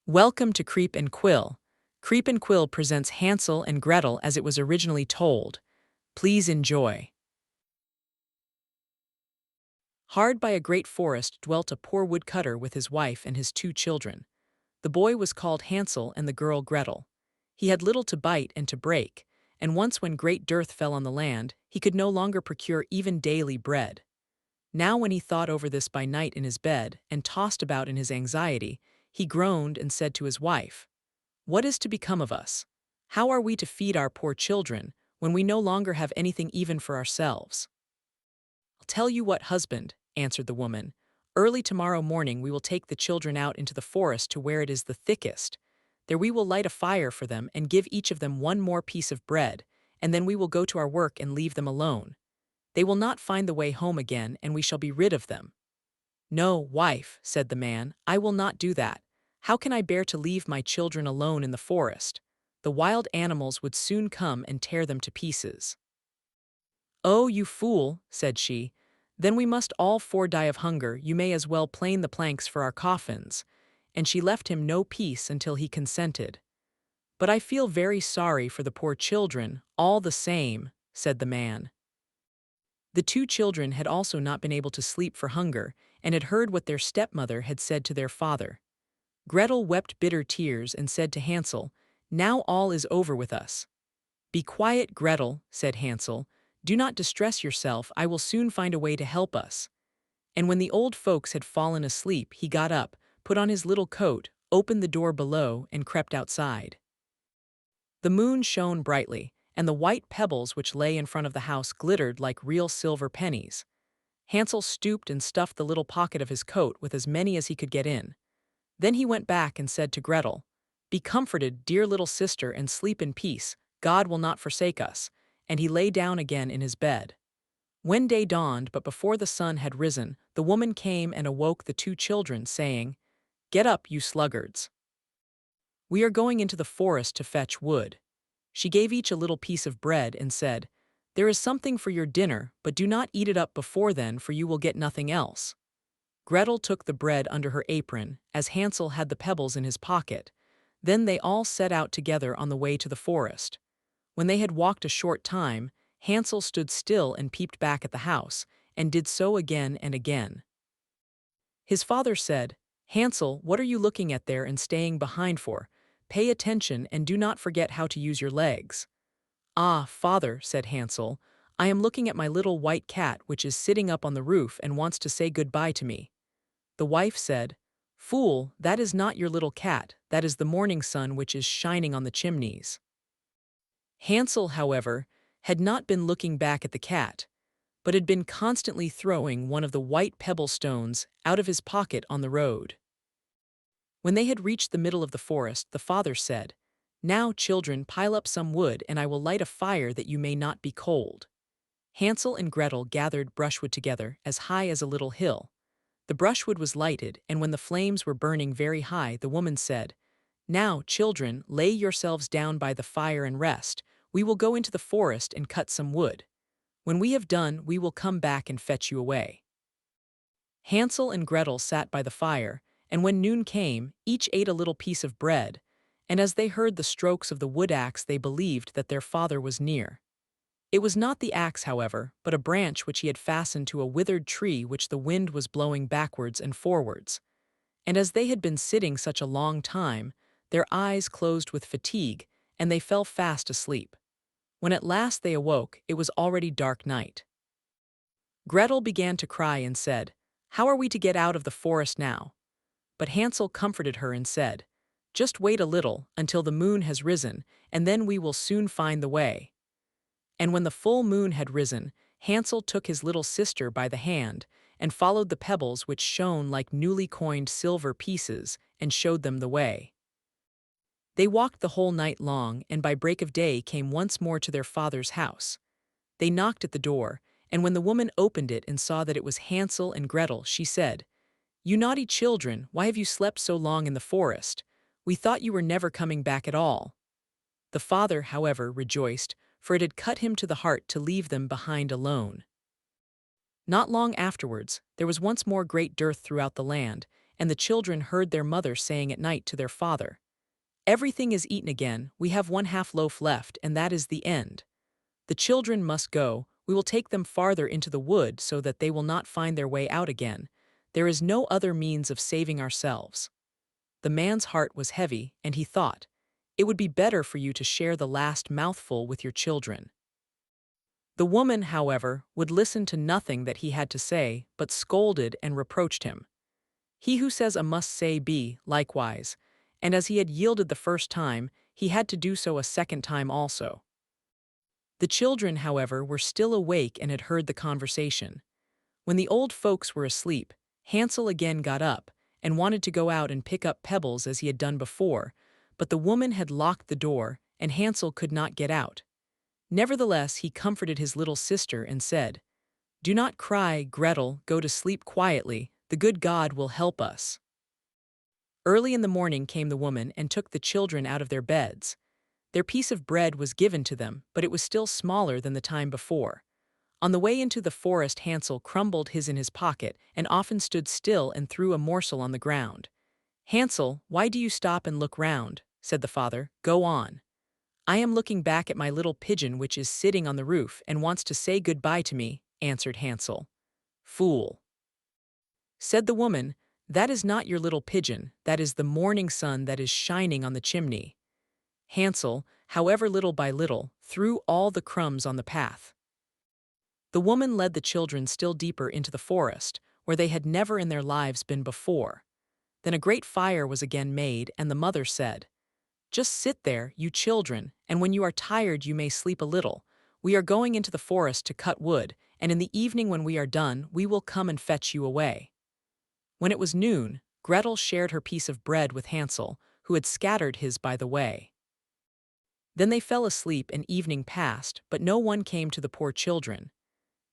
Welcome to Creep and Quill. Creep and Quill presents Hansel and Gretel as it was originally told. Please enjoy. Hard by a great forest dwelt a poor woodcutter with his wife and his 2 children. The boy was called Hansel and the girl Gretel. He had little to bite and to break, and once when great dearth fell on the land, he could no longer procure even daily bread. Now when he thought over this by night in his bed and tossed about in his anxiety, he groaned and said to his wife, "What is to become of us? How are we to feed our poor children when we no longer have anything even for ourselves?" "I'll tell you what, husband," answered the woman. "Early tomorrow morning we will take the children out into the forest to where it is the thickest. There we will light a fire for them and give each of them one more piece of bread, and then we will go to our work and leave them alone. They will not find the way home again, and we shall be rid of them." "No, wife," said the man, "I will not do that. How can I bear to leave my children alone in the forest? The wild animals would soon come and tear them to pieces." "Oh, you fool," said she, "then we must all 4 die of hunger. You may as well plane the planks for our coffins." And she left him no peace until he consented. "But I feel very sorry for the poor children, all the same," said the man. The 2 children had also not been able to sleep for hunger, and had heard what their stepmother had said to their father. Gretel wept bitter tears and said to Hansel, "Now all is over with us." "Be quiet, Gretel," said Hansel. "Do not distress yourself, I will soon find a way to help us." And when the old folks had fallen asleep, he got up, put on his little coat, opened the door below, and crept outside. The moon shone brightly, and the white pebbles which lay in front of the house glittered like real silver pennies. Hansel stooped and stuffed the little pocket of his coat with as many as he could get in. Then he went back and said to Gretel, "Be comforted, dear little sister, and sleep in peace. God will not forsake us." And he lay down again in his bed. When day dawned, but before the sun had risen, the woman came and awoke the 2 children, saying, "Get up, you sluggards. We are going into the forest to fetch wood." She gave each a little piece of bread and said, "There is something for your dinner, but do not eat it up before then, for you will get nothing else." Gretel took the bread under her apron, as Hansel had the pebbles in his pocket. Then they all set out together on the way to the forest. When they had walked a short time, Hansel stood still and peeped back at the house, and did so again and again. His father said, "Hansel, what are you looking at there and staying behind for? Pay attention and do not forget how to use your legs." "Ah, father," said Hansel, "I am looking at my little white cat which is sitting up on the roof and wants to say goodbye to me." The wife said, "Fool, that is not your little cat, that is the morning sun which is shining on the chimneys." Hansel, however, had not been looking back at the cat, but had been constantly throwing one of the white pebble stones out of his pocket on the road. When they had reached the middle of the forest, the father said, "Now, children, pile up some wood, and I will light a fire that you may not be cold." Hansel and Gretel gathered brushwood together as high as a little hill. The brushwood was lighted, and when the flames were burning very high, the woman said, "Now, children, lay yourselves down by the fire and rest. We will go into the forest and cut some wood. When we have done, we will come back and fetch you away." Hansel and Gretel sat by the fire, and when noon came, each ate a little piece of bread, and as they heard the strokes of the wood axe, they believed that their father was near. It was not the axe, however, but a branch which he had fastened to a withered tree which the wind was blowing backwards and forwards. And as they had been sitting such a long time, their eyes closed with fatigue, and they fell fast asleep. When at last they awoke, it was already dark night. Gretel began to cry and said, "How are we to get out of the forest now?" But Hansel comforted her and said, "Just wait a little, until the moon has risen, and then we will soon find the way." And when the full moon had risen, Hansel took his little sister by the hand, and followed the pebbles which shone like newly coined silver pieces, and showed them the way. They walked the whole night long, and by break of day came once more to their father's house. They knocked at the door, and when the woman opened it and saw that it was Hansel and Gretel, she said, "You naughty children, why have you slept so long in the forest? We thought you were never coming back at all." The father, however, rejoiced, for it had cut him to the heart to leave them behind alone. Not long afterwards, there was once more great dearth throughout the land, and the children heard their mother saying at night to their father, "Everything is eaten again, we have 1/2 loaf left, and that is the end. The children must go, we will take them farther into the wood so that they will not find their way out again. There is no other means of saving ourselves." The man's heart was heavy, and he thought, "It would be better for you to share the last mouthful with your children." The woman, however, would listen to nothing that he had to say, but scolded and reproached him. He who says a must say be, likewise, and as he had yielded the first time, he had to do so a second time also. The children, however, were still awake and had heard the conversation. When the old folks were asleep, Hansel again got up and wanted to go out and pick up pebbles as he had done before, but the woman had locked the door, and Hansel could not get out. Nevertheless, he comforted his little sister and said, "Do not cry, Gretel, go to sleep quietly, the good God will help us." Early in the morning came the woman and took the children out of their beds. Their piece of bread was given to them, but it was still smaller than the time before. On the way into the forest, Hansel crumbled his in his pocket and often stood still and threw a morsel on the ground. "Hansel, why do you stop and look round?" said the father. "Go on." "I am looking back at my little pigeon which is sitting on the roof and wants to say good-bye to me," answered Hansel. "Fool," said the woman, "that is not your little pigeon, that is the morning sun that is shining on the chimney." Hansel, however, little by little, threw all the crumbs on the path. The woman led the children still deeper into the forest, where they had never in their lives been before. Then a great fire was again made, and the mother said, "Just sit there, you children, and when you are tired you may sleep a little. We are going into the forest to cut wood, and in the evening when we are done we will come and fetch you away." When it was noon, Gretel shared her piece of bread with Hansel, who had scattered his by the way. Then they fell asleep and evening passed, but no one came to the poor children.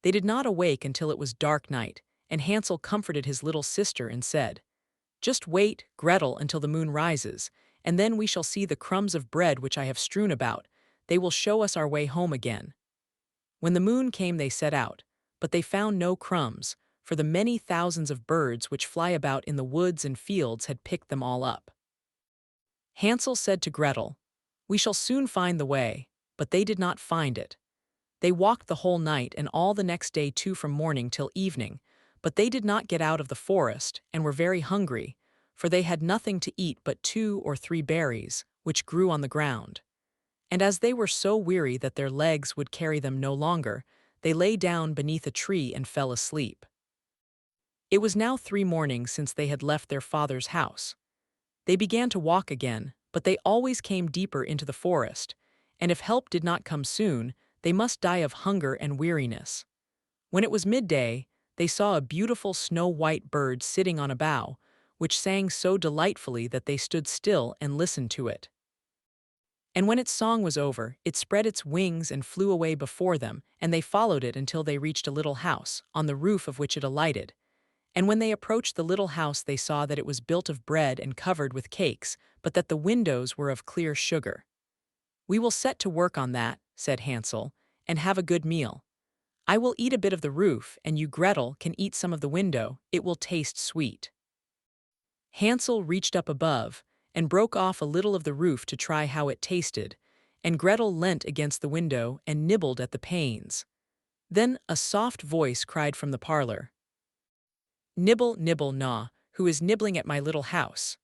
They did not awake until it was dark night, and Hansel comforted his little sister and said, "Just wait, Gretel, until the moon rises, and then we shall see the crumbs of bread which I have strewn about. They will show us our way home again." When the moon came they set out, but they found no crumbs, for the many thousands of birds which fly about in the woods and fields had picked them all up. Hansel said to Gretel, "We shall soon find the way," but they did not find it. They walked the whole night and all the next day too from morning till evening, but they did not get out of the forest and were very hungry, for they had nothing to eat but 2 or 3 berries, which grew on the ground. And as they were so weary that their legs would carry them no longer, they lay down beneath a tree and fell asleep. It was now 3 mornings since they had left their father's house. They began to walk again, but they always came deeper into the forest, and if help did not come soon, they must die of hunger and weariness. When it was midday, they saw a beautiful snow-white bird sitting on a bough, which sang so delightfully that they stood still and listened to it. And when its song was over, it spread its wings and flew away before them, and they followed it until they reached a little house, on the roof of which it alighted. And when they approached the little house they saw that it was built of bread and covered with cakes, but that the windows were of clear sugar. "We will set to work on that," said Hansel, "and have a good meal. I will eat a bit of the roof, and you, Gretel, can eat some of the window. It will taste sweet." Hansel reached up above, and broke off a little of the roof to try how it tasted, and Gretel leant against the window and nibbled at the panes. Then a soft voice cried from the parlor, "Nibble, nibble, gnaw, who is nibbling at my little house?"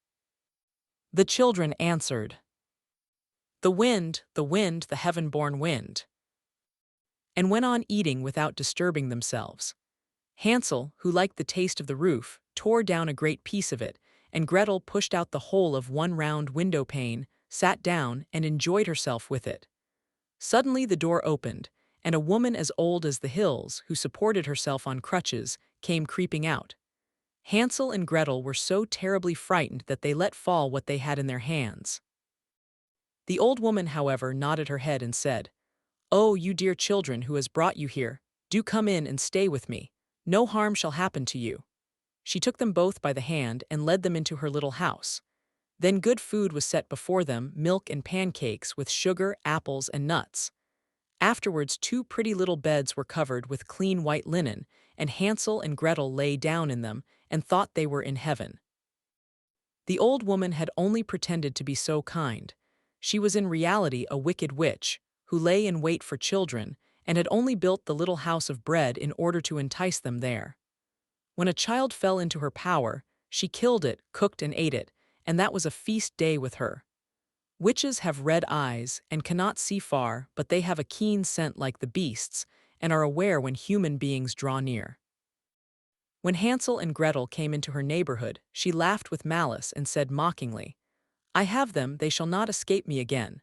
The children answered, the wind, the heaven-born wind," and went on eating without disturbing themselves. Hansel, who liked the taste of the roof, tore down a great piece of it, and Gretel pushed out the whole of one round window pane, sat down, and enjoyed herself with it. Suddenly the door opened, and a woman as old as the hills, who supported herself on crutches, came creeping out. Hansel and Gretel were so terribly frightened that they let fall what they had in their hands. The old woman, however, nodded her head and said, "Oh, you dear children, who has brought you here? Do come in and stay with me. No harm shall happen to you." She took them both by the hand and led them into her little house. Then good food was set before them, milk and pancakes with sugar, apples, and nuts. Afterwards 2 pretty little beds were covered with clean white linen, and Hansel and Gretel lay down in them and thought they were in heaven. The old woman had only pretended to be so kind. She was in reality a wicked witch, who lay in wait for children, and had only built the little house of bread in order to entice them there. When a child fell into her power, she killed it, cooked and ate it, and that was a feast day with her. Witches have red eyes and cannot see far, but they have a keen scent like the beasts, and are aware when human beings draw near. When Hansel and Gretel came into her neighborhood, she laughed with malice and said mockingly, "I have them, they shall not escape me again."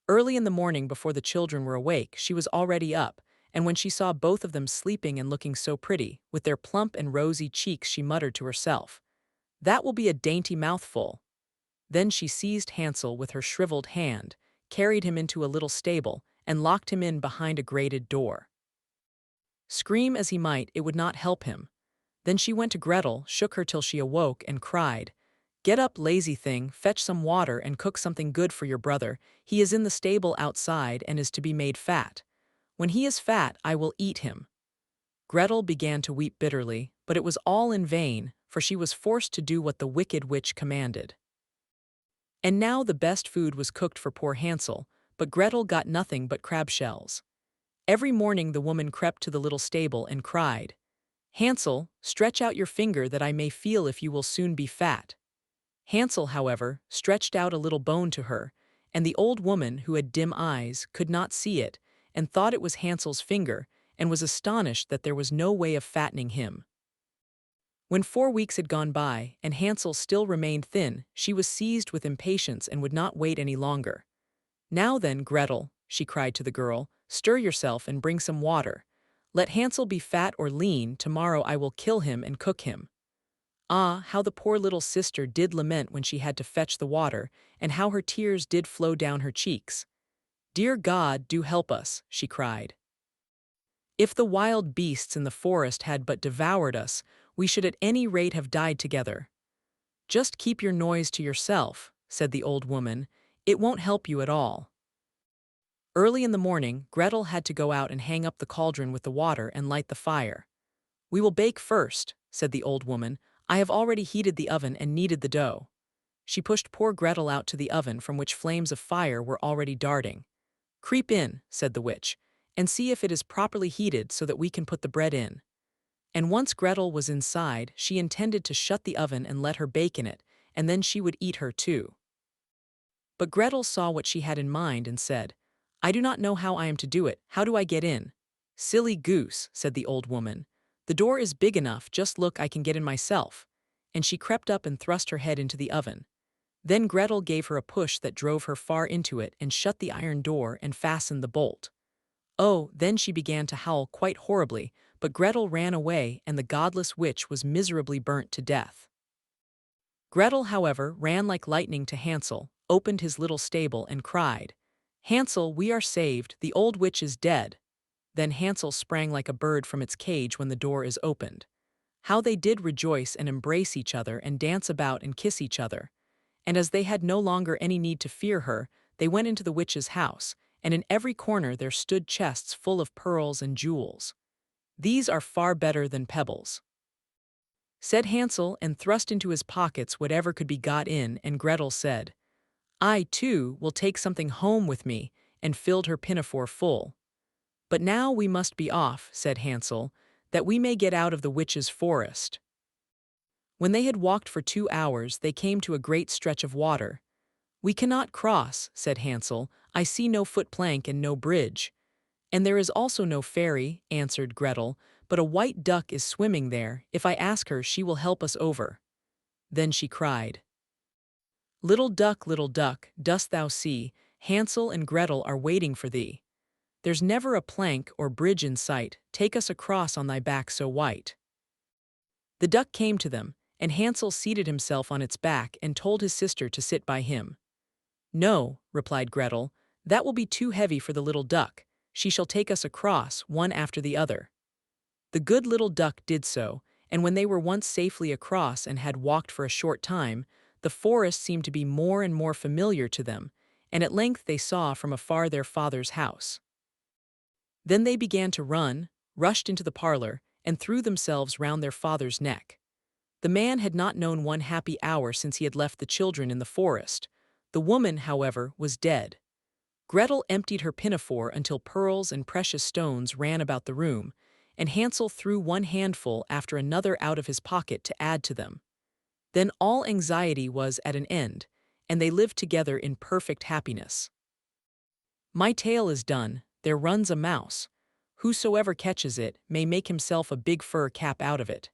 Early in the morning before the children were awake, she was already up, and when she saw both of them sleeping and looking so pretty, with their plump and rosy cheeks, she muttered to herself, "That will be a dainty mouthful." Then she seized Hansel with her shriveled hand, carried him into a little stable, and locked him in behind a grated door. Scream as he might, it would not help him. Then she went to Gretel, shook her till she awoke, and cried, "Get up, lazy thing, fetch some water and cook something good for your brother. He is in the stable outside and is to be made fat. When he is fat, I will eat him." Gretel began to weep bitterly, but it was all in vain, for she was forced to do what the wicked witch commanded. And now the best food was cooked for poor Hansel, but Gretel got nothing but crab shells. Every morning the woman crept to the little stable and cried, "Hansel, stretch out your finger that I may feel if you will soon be fat." Hansel, however, stretched out a little bone to her, and the old woman, who had dim eyes, could not see it, and thought it was Hansel's finger, and was astonished that there was no way of fattening him. When 4 weeks had gone by, and Hansel still remained thin, she was seized with impatience and would not wait any longer. "Now then, Gretel," she cried to the girl, "stir yourself and bring some water. Let Hansel be fat or lean, tomorrow I will kill him and cook him." Ah, how the poor little sister did lament when she had to fetch the water, and how her tears did flow down her cheeks. "Dear God, do help us," she cried. "If the wild beasts in the forest had but devoured us, we should at any rate have died together." "Just keep your noise to yourself," said the old woman. "It won't help you at all." Early in the morning, Gretel had to go out and hang up the cauldron with the water and light the fire. "We will bake first," said the old woman. "I have already heated the oven and kneaded the dough." She pushed poor Gretel out to the oven from which flames of fire were already darting. "Creep in," said the witch, "and see if it is properly heated so that we can put the bread in." And once Gretel was inside, she intended to shut the oven and let her bake in it, and then she would eat her too. But Gretel saw what she had in mind and said, "I do not know how I am to do it. How do I get in?" "Silly goose," said the old woman. "The door is big enough, just look, I can get in myself." And she crept up and thrust her head into the oven. Then Gretel gave her a push that drove her far into it and shut the iron door and fastened the bolt. Oh, then she began to howl quite horribly, but Gretel ran away and the godless witch was miserably burnt to death. Gretel, however, ran like lightning to Hansel, opened his little stable and cried, "Hansel, we are saved, the old witch is dead." Then Hansel sprang like a bird from its cage when the door is opened. How they did rejoice and embrace each other and dance about and kiss each other. And as they had no longer any need to fear her, they went into the witch's house, and in every corner there stood chests full of pearls and jewels. "These are far better than pebbles," said Hansel, and thrust into his pockets whatever could be got in, and Gretel said, "I, too, will take something home with me," and filled her pinafore full. "But now we must be off," said Hansel, "that we may get out of the witch's forest." When they had walked for 2 hours, they came to a great stretch of water. "We cannot cross," said Hansel. "I see no foot-plank and no bridge." "And there is also no ferry," answered Gretel, "but a white duck is swimming there. If I ask her, she will help us over." Then she cried, little duck, dost thou see, Hansel and Gretel are waiting for thee. There's never a plank or bridge in sight, take us across on thy back so white." The duck came to them, and Hansel seated himself on its back and told his sister to sit by him. "No," replied Gretel, "that will be too heavy for the little duck. She shall take us across, one after the other." The good little duck did so, and when they were once safely across and had walked for a short time, the forest seemed to be more and more familiar to them, and at length they saw from afar their father's house. Then they began to run, rushed into the parlor, and threw themselves round their father's neck. The man had not known one happy hour since he had left the children in the forest. The woman, however, was dead. Gretel emptied her pinafore until pearls and precious stones ran about the room, and Hansel threw one handful after another out of his pocket to add to them. Then all anxiety was at an end, and they lived together in perfect happiness. My tale is done, there runs a mouse. Whosoever catches it may make himself a big fur cap out of it.